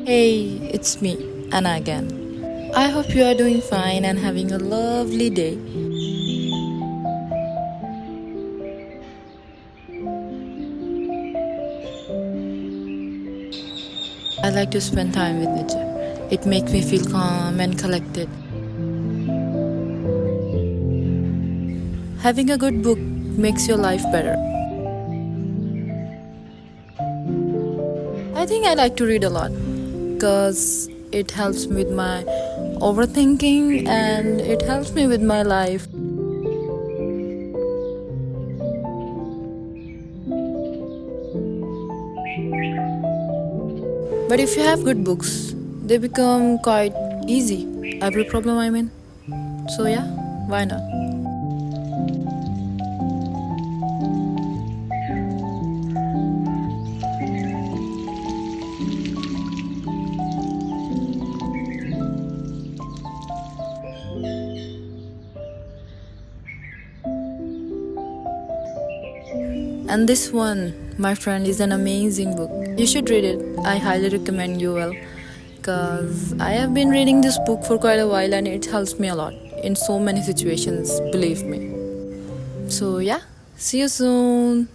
Hey, it's me, Anna again. I hope you are doing fine and having a lovely day. I like to spend time with nature. It makes me feel calm and collected. Having a good book makes your life better. I think I like to read a lot because it helps me with my overthinking and it helps me with my life. But if you have good books, they become quite easy. Every problem, I mean. So, yeah, why not? And this one, my friend, is an amazing book. You should read it. I highly recommend you will. Because I have been reading this book for quite a while and it helps me a lot in so many situations, believe me. So, yeah, see you soon.